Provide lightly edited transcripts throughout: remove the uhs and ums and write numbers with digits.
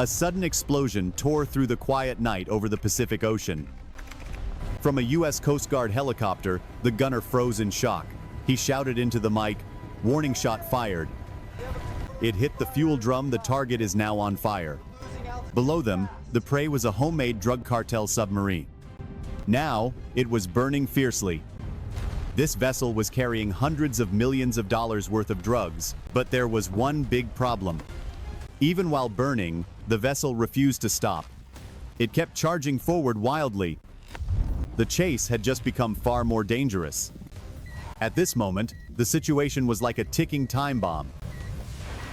A sudden explosion tore through the quiet night over the Pacific Ocean. From a U.S. Coast Guard helicopter, the gunner froze in shock. He shouted into the mic, "Warning shot fired." It hit the fuel drum. The target is now on fire. Below them, the prey was a homemade drug cartel submarine. Now, it was burning fiercely. This vessel was carrying hundreds of millions of dollars worth of drugs, but there was one big problem. Even while burning, the vessel refused to stop. It kept charging forward wildly. The chase had just become far more dangerous. At this moment, the situation was like a ticking time bomb.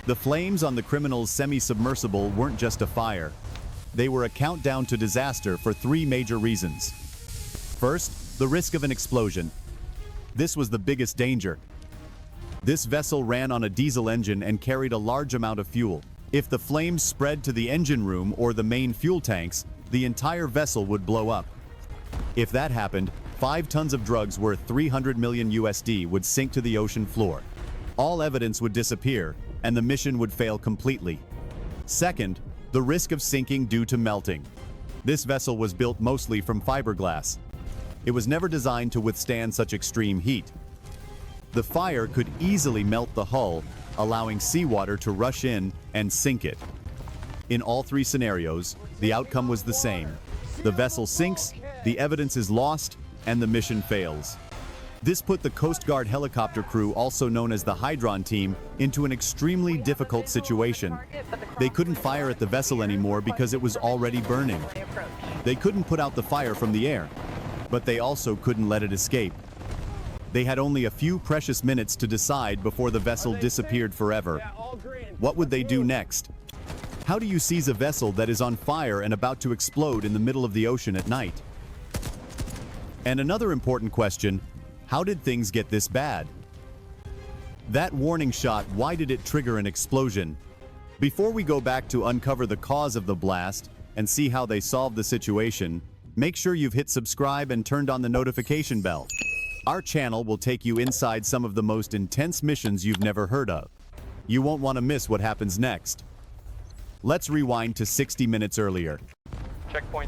The flames on the criminal's semi-submersible weren't just a fire. They were a countdown to disaster for three major reasons. First, the risk of an explosion. This was the biggest danger. This vessel ran on a diesel engine and carried a large amount of fuel. If the flames spread to the engine room or the main fuel tanks, the entire vessel would blow up. If that happened, 5 tons of drugs worth 300 million USD would sink to the ocean floor. All evidence would disappear, and the mission would fail completely. Second, the risk of sinking due to melting. This vessel was built mostly from fiberglass. It was never designed to withstand such extreme heat. The fire could easily melt the hull, allowing seawater to rush in and sink it. In all three scenarios, the outcome was the same. The vessel sinks, the evidence is lost, and the mission fails. This put the Coast Guard helicopter crew, also known as the Hydron Team, into an extremely difficult situation. They couldn't fire at the vessel anymore because it was already burning. They couldn't put out the fire from the air, but they also couldn't let it escape. They had only a few precious minutes to decide before the vessel disappeared forever. What would they do next? How do you seize a vessel that is on fire and about to explode in the middle of the ocean at night? And another important question, how did things get this bad? That warning shot, why did it trigger an explosion? Before we go back to uncover the cause of the blast and see how they solved the situation, make sure you've hit subscribe and turned on the notification bell. Our channel will take you inside some of the most intense missions you've never heard of. You won't want to miss what happens next. Let's rewind to 60 minutes earlier.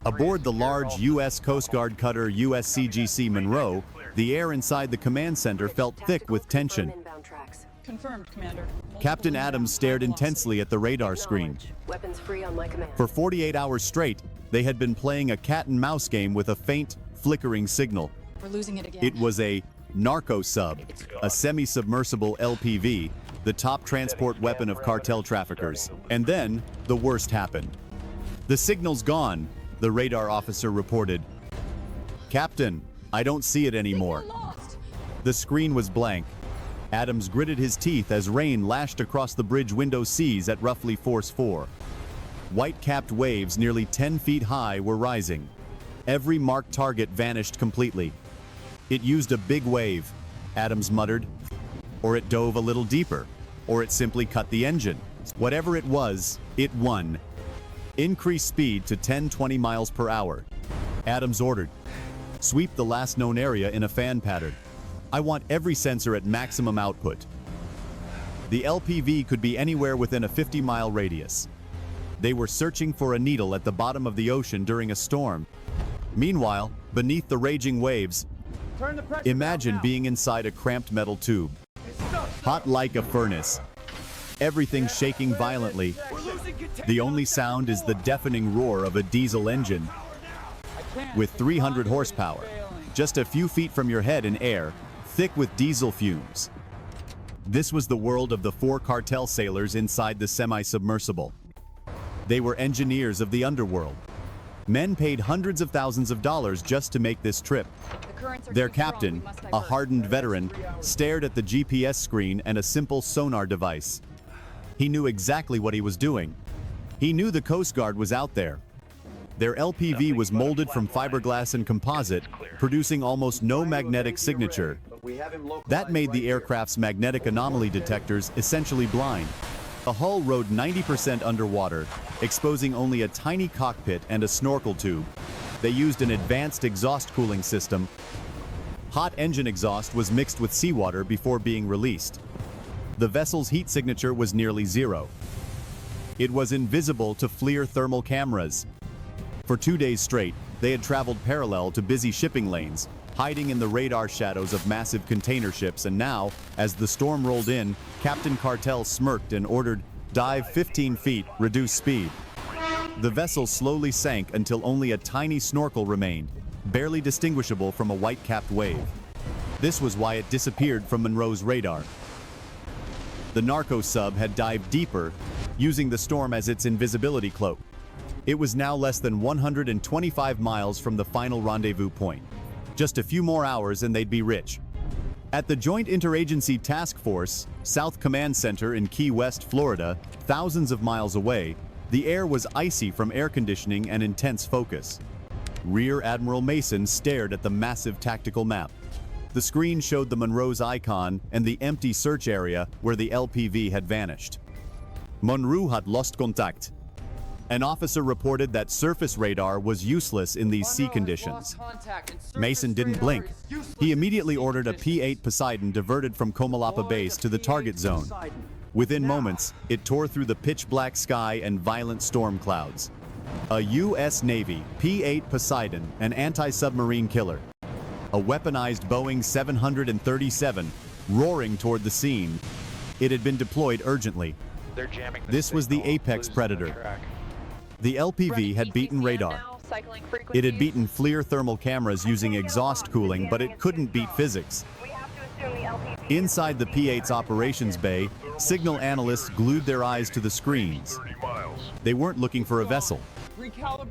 Aboard the large U.S. Coast Guard cutter USCGC Monroe, the air inside the command center felt thick with tension. Confirmed, Commander. Captain Adams stared intensely at the radar screen. Weapons free on my command. For 48 hours straight, they had been playing a cat-and-mouse game with a faint, flickering signal. We're losing it again. It was a narco sub, a semi-submersible LPV, the top transport weapon of cartel traffickers. And then, the worst happened. "The signal's gone," the radar officer reported. "Captain, I don't see it anymore." The screen was blank. Adams gritted his teeth as rain lashed across the bridge window seas at roughly force 4. White-capped waves nearly 10 feet high were rising. Every marked target vanished completely. "It used a big wave," Adams muttered. "Or it dove a little deeper, or it simply cut the engine. Whatever it was, it won." "Increase speed to 10-20 miles per hour," Adams ordered. "Sweep the last known area in a fan pattern. I want every sensor at maximum output." The LPV could be anywhere within a 50-mile radius. They were searching for a needle at the bottom of the ocean during a storm. Meanwhile, beneath the raging waves, imagine being inside a cramped metal tube. Hot like a furnace. Everything shaking violently. The only sound is the deafening roar of a diesel engine. With 300 horsepower, just a few feet from your head in air, thick with diesel fumes. This was the world of the 4 cartel sailors inside the semi-submersible. They were engineers of the underworld. Men paid hundreds of thousands of dollars just to make this trip. Their captain, a hardened veteran, stared at the GPS screen and a simple sonar device. He knew exactly what he was doing. He knew the Coast Guard was out there. Their LPV was molded from fiberglass and composite, producing almost no magnetic signature. That made the aircraft's magnetic anomaly detectors essentially blind. The hull rode 90% underwater, exposing only a tiny cockpit and a snorkel tube. They used an advanced exhaust cooling system. Hot engine exhaust was mixed with seawater before being released. The vessel's heat signature was nearly zero. It was invisible to FLIR thermal cameras. For 2 days straight, they had traveled parallel to busy shipping lanes, hiding in the radar shadows of massive container ships, and now, as the storm rolled in, Captain Cartel smirked and ordered, "Dive 15 feet, reduce speed." The vessel slowly sank until only a tiny snorkel remained, barely distinguishable from a white-capped wave. This was why it disappeared from Monroe's radar. The narco sub had dived deeper, using the storm as its invisibility cloak. It was now less than 125 miles from the final rendezvous point. Just a few more hours and they'd be rich. At the Joint Interagency Task Force, South Command Center in Key West, Florida, thousands of miles away, the air was icy from air conditioning and intense focus. Rear Admiral Mason stared at the massive tactical map. The screen showed the Monroe's icon and the empty search area where the LPV had vanished. Monroe had lost contact. An officer reported that surface radar was useless in these sea conditions. Mason didn't blink. He immediately ordered a P-8 Poseidon diverted from Comalapa Base to the target zone. Within moments, it tore through the pitch-black sky and violent storm clouds. A U.S. Navy P-8 Poseidon, an anti-submarine killer. A weaponized Boeing 737, roaring toward the scene. It had been deployed urgently. This was the apex predator. The LPV had beaten radar. It had beaten FLIR thermal cameras using exhaust cooling, but it couldn't beat physics. Inside the P-8's operations bay, signal analysts glued their eyes to the screens. They weren't looking for a vessel.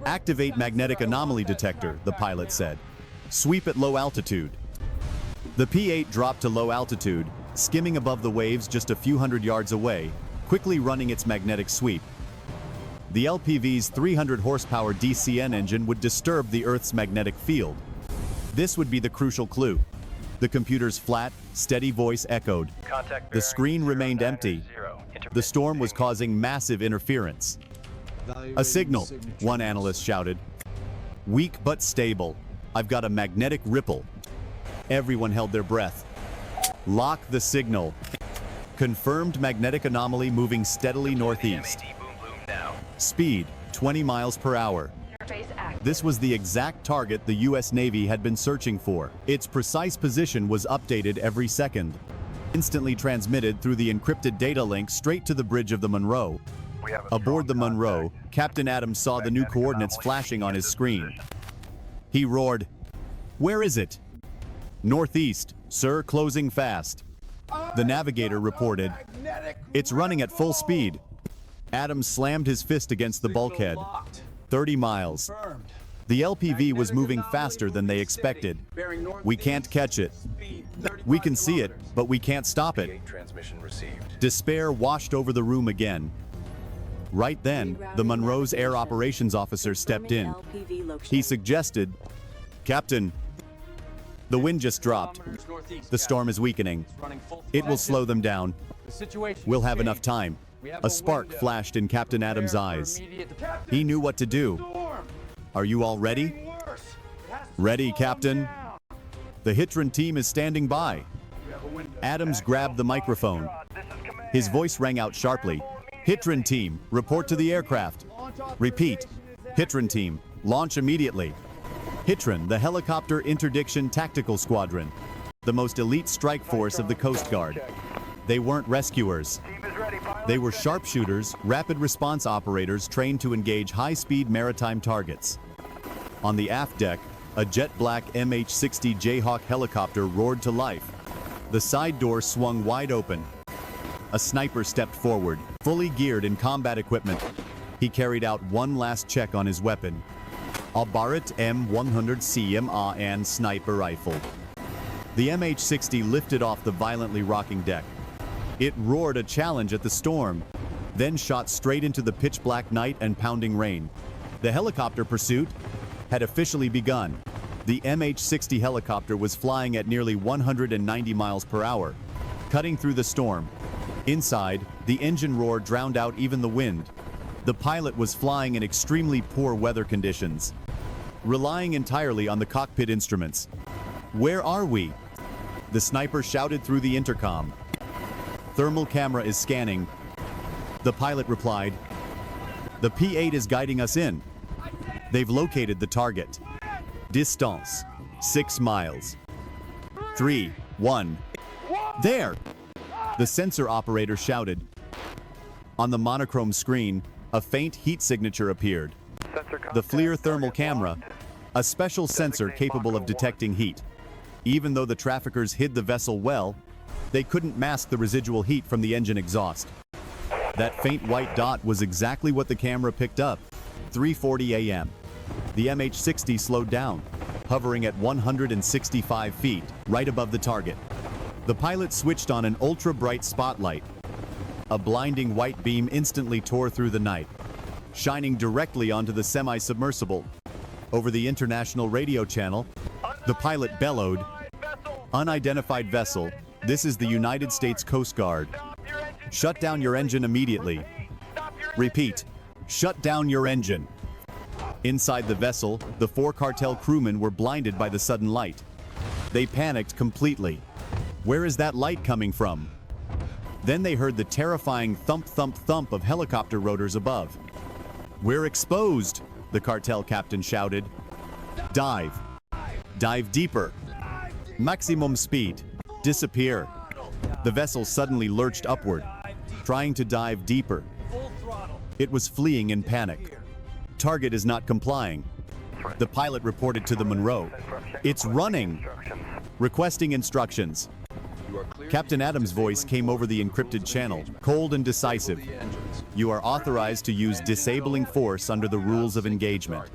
"Activate magnetic anomaly detector," the pilot said. "Sweep at low altitude." The P-8 dropped to low altitude, skimming above the waves just a few hundred yards away, quickly running its magnetic sweep. The LPV's 300 horsepower DCN engine would disturb the Earth's magnetic field. This would be the crucial clue. The computer's flat, steady voice echoed. The screen remained empty. The storm was causing massive interference. "A signal," one analyst shouted. "Weak but stable. I've got a magnetic ripple." Everyone held their breath. "Lock the signal." Confirmed magnetic anomaly moving steadily northeast. Speed, 20 miles per hour. This was the exact target the U.S. Navy had been searching for. Its precise position was updated every second. Instantly transmitted through the encrypted data link straight to the bridge of the Monroe. Aboard the Monroe, Captain Adams saw the new coordinates flashing on his screen. He roared, "Where is it?" "Northeast, sir, closing fast." The navigator reported, "It's running at full speed." Adams slammed his fist against the bulkhead. 30 miles. The LPV was moving faster than they expected. "We can't catch it. We can see it, but we can't stop it." Despair washed over the room again. Right then, the Monroe's air operations officer stepped in. He suggested, "Captain, the wind just dropped. The storm is weakening. It will slow them down. We'll have enough time." A spark flashed in Captain Adams' eyes. He knew what to do. "Are you all ready?" "Ready, Captain." "The Hitron team is standing by." Adams grabbed the microphone. His voice rang out sharply. "Hitron team, report to the aircraft." "Repeat. Hitron team, launch immediately." Hitron, the helicopter interdiction tactical squadron, the most elite strike force of the Coast Guard. They weren't rescuers. They were sharpshooters, rapid response operators trained to engage high-speed maritime targets. On the aft deck, a jet-black MH-60 Jayhawk helicopter roared to life. The side door swung wide open. A sniper stepped forward, fully geared in combat equipment. He carried out one last check on his weapon. A Barrett M100 CMAN sniper rifle. The MH-60 lifted off the violently rocking deck. It roared a challenge at the storm, then shot straight into the pitch-black night and pounding rain. The helicopter pursuit had officially begun. The MH-60 helicopter was flying at nearly 190 miles per hour, cutting through the storm. Inside, the engine roar drowned out even the wind. The pilot was flying in extremely poor weather conditions, relying entirely on the cockpit instruments. "Where are we?" The sniper shouted through the intercom. "Thermal camera is scanning." The pilot replied, The P-8 is guiding us in. They've located the target. Distance, 6 miles. 3, 1. There! The sensor operator shouted. On the monochrome screen, a faint heat signature appeared. The FLIR thermal camera, a special sensor capable of detecting heat. Even though the traffickers hid the vessel well, they couldn't mask the residual heat from the engine exhaust. That faint white dot was exactly what the camera picked up. 3:40 a.m. The MH-60 slowed down, hovering at 165 feet, right above the target. The pilot switched on an ultra-bright spotlight. A blinding white beam instantly tore through the night, shining directly onto the semi-submersible. Over the international radio channel, the pilot bellowed, "Unidentified vessel, this is the United States Coast Guard. Shut down your engine immediately. Repeat, shut down your engine." Inside the vessel, the 4 cartel crewmen were blinded by the sudden light. They panicked completely. Where is that light coming from? Then they heard the terrifying thump, thump, thump of helicopter rotors above. "We're exposed," the cartel captain shouted. "Dive. Dive deeper. Maximum speed. Disappear." The vessel suddenly lurched upward, trying to dive deeper. It was fleeing in panic. Target is not complying. The pilot reported to the Monroe. "It's running." Requesting instructions. Captain Adams' voice came over the encrypted channel, cold and decisive. "You are authorized to use disabling force under the rules of engagement.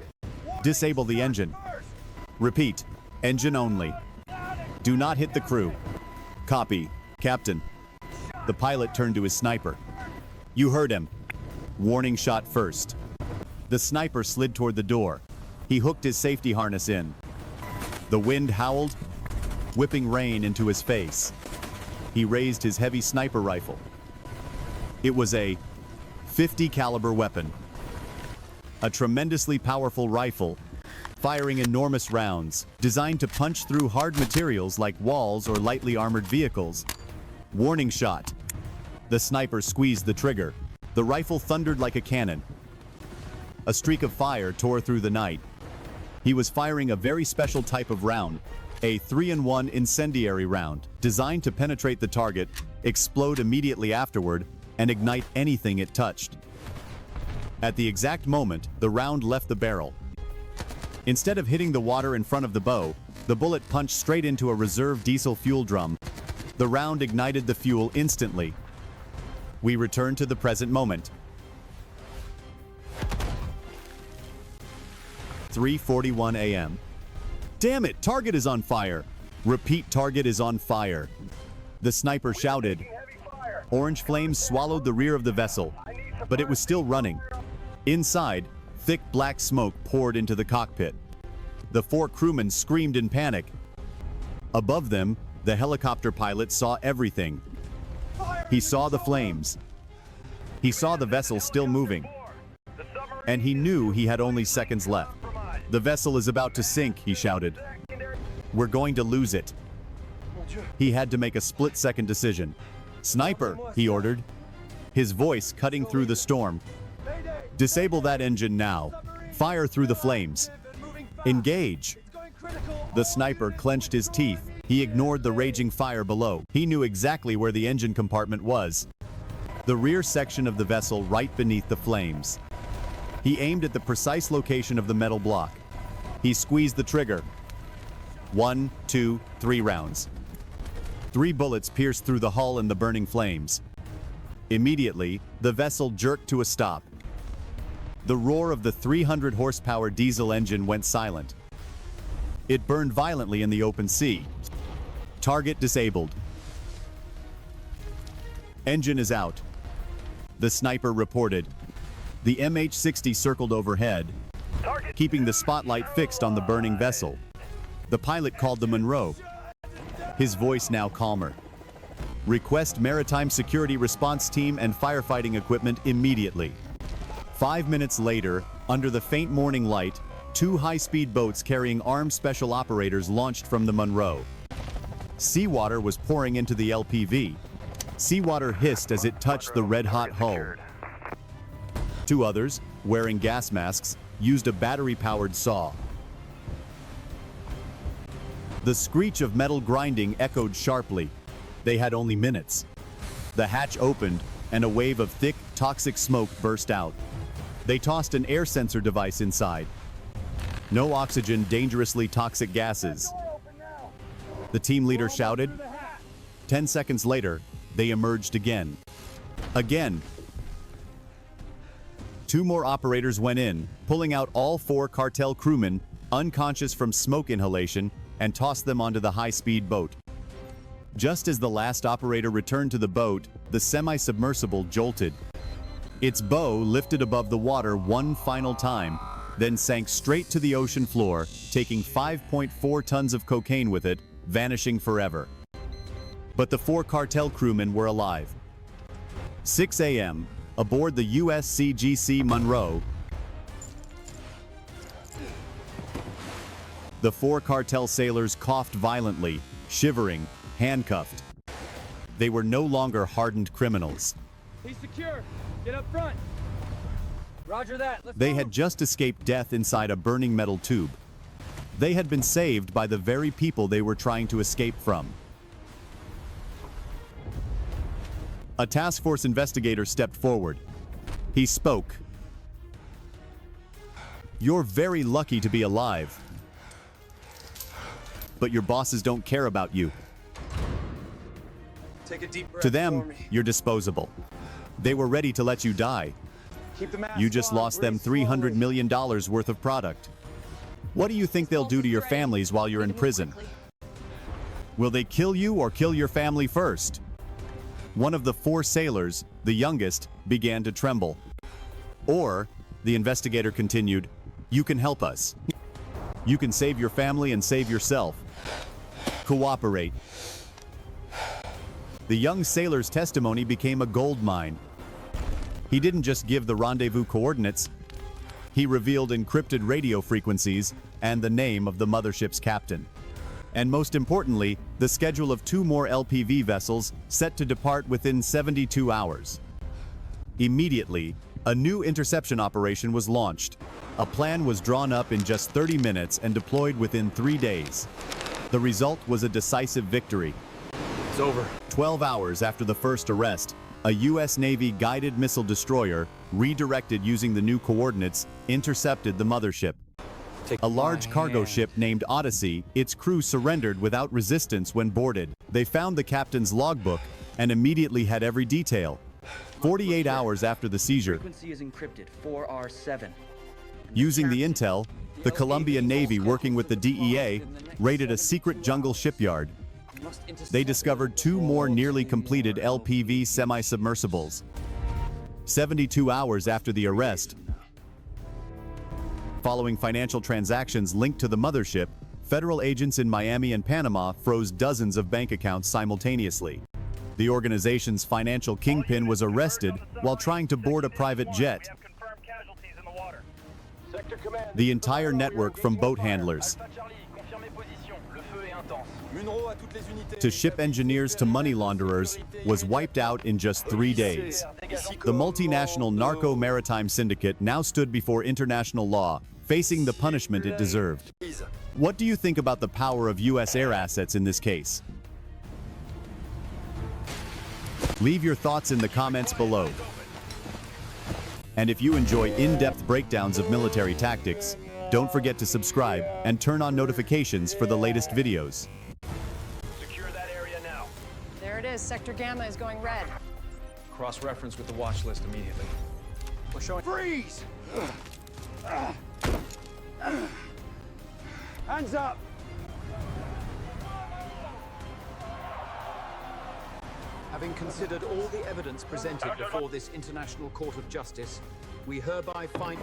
Disable the engine. Repeat, engine only. Do not hit the crew." "Copy, Captain." The pilot turned to his sniper. "You heard him. Warning shot first." The sniper slid toward the door. He hooked his safety harness in. The wind howled, whipping rain into his face. He raised his heavy sniper rifle. It was a .50 caliber weapon. A tremendously powerful rifle, firing enormous rounds, designed to punch through hard materials like walls or lightly armored vehicles. Warning shot. The sniper squeezed the trigger. The rifle thundered like a cannon. A streak of fire tore through the night. He was firing a very special type of round, a 3-in-1 incendiary round, designed to penetrate the target, explode immediately afterward, and ignite anything it touched. At the exact moment, the round left the barrel. Instead of hitting the water in front of the bow, the bullet punched straight into a reserve diesel fuel drum. The round ignited the fuel instantly. We return to the present moment. 3:41 a.m. "Damn it, target is on fire!" "Repeat, target is on fire." The sniper shouted. Orange flames swallowed the rear of the vessel, but it was still running. Inside, thick black smoke poured into the cockpit. The 4 crewmen screamed in panic. Above them, the helicopter pilot saw everything. He saw the flames. He saw the vessel still moving. And he knew he had only seconds left. "The vessel is about to sink," he shouted. "We're going to lose it." He had to make a split-second decision. "Sniper," he ordered, his voice cutting through the storm. "Disable that engine now. Fire through the flames. Engage." The sniper clenched his teeth. He ignored the raging fire below. He knew exactly where the engine compartment was. The rear section of the vessel right beneath the flames. He aimed at the precise location of the metal block. He squeezed the trigger. 1, 2, 3 rounds. 3 bullets pierced through the hull and the burning flames. Immediately, the vessel jerked to a stop. The roar of the 300 horsepower diesel engine went silent. It burned violently in the open sea. Target disabled. "Engine is out," the sniper reported. The MH-60 circled overhead, keeping the spotlight fixed on the burning vessel. The pilot called the Monroe, his voice now calmer. "Request maritime security response team and firefighting equipment immediately." 5 minutes later, under the faint morning light, 2 high-speed boats carrying armed special operators launched from the Monroe. Seawater was pouring into the LPV. Seawater hissed as it touched the red-hot hull. 2 others, wearing gas masks, used a battery-powered saw. The screech of metal grinding echoed sharply. They had only minutes. The hatch opened, and a wave of thick, toxic smoke burst out. They tossed an air sensor device inside. No oxygen, dangerously toxic gases. The team leader shouted. 10 seconds later, they emerged again. Again. 2 more operators went in, pulling out all 4 cartel crewmen, unconscious from smoke inhalation, and tossed them onto the high-speed boat. Just as the last operator returned to the boat, the semi-submersible jolted. Its bow lifted above the water one final time, then sank straight to the ocean floor, taking 5.4 tons of cocaine with it, vanishing forever. But the 4 cartel crewmen were alive. 6 a.m., aboard the USCGC Monroe, the 4 cartel sailors coughed violently, shivering, handcuffed. They were no longer hardened criminals. He's secure. Get up front. Roger that. Let's They go. had just escaped death inside a burning metal tube. They had been saved by the very people they were trying to escape from. A task force investigator stepped forward. He spoke. "You're very lucky to be alive. But your bosses don't care about you. Take a deep breath To for them, me. you're disposable. They were ready to let you die. Keep the mask You just on, lost them breathe $300 slowly. million worth of product. What do you think they'll do to your families while you're in prison? Will they kill you or kill your family first?" One of the 4 sailors, the youngest, began to tremble. "Or," the investigator continued, "you can help us. You can save your family and save yourself. Cooperate." The young sailor's testimony became a gold mine. He didn't just give the rendezvous coordinates. He revealed encrypted radio frequencies and the name of the mothership's captain. And most importantly, the schedule of 2 more LPV vessels set to depart within 72 hours. Immediately, a new interception operation was launched. A plan was drawn up in just 30 minutes and deployed within 3 days. The result was a decisive victory. It's over. 12 hours after the first arrest, a U.S. Navy guided missile destroyer, redirected using the new coordinates, intercepted the mothership. A large cargo ship named Odyssey, its crew surrendered without resistance when boarded. They found the captain's logbook and immediately had every detail. 48 hours after the seizure, Frequency is encrypted, 4R7. using the intel, the Colombian Navy, working with the DEA, raided a secret jungle shipyard. They discovered 2 more nearly completed LPV semi-submersibles. 72 hours after the arrest, following financial transactions linked to the mothership, federal agents in Miami and Panama froze dozens of bank accounts simultaneously. The organization's financial kingpin was arrested while trying to board a private jet. The entire network, from boat handlers to ship engineers to money launderers, was wiped out in just 3 days. The multinational narco-maritime syndicate now stood before international law, facing the punishment it deserved. What do you think about the power of U.S. air assets in this case? Leave your thoughts in the comments below. And if you enjoy in-depth breakdowns of military tactics, don't forget to subscribe and turn on notifications for the latest videos. Secure that area now. There it is. Sector Gamma is going red. Cross-reference with the watch list immediately. We're showing. Freeze! Hands up! Having considered all the evidence presented before this International Court of Justice, we hereby find...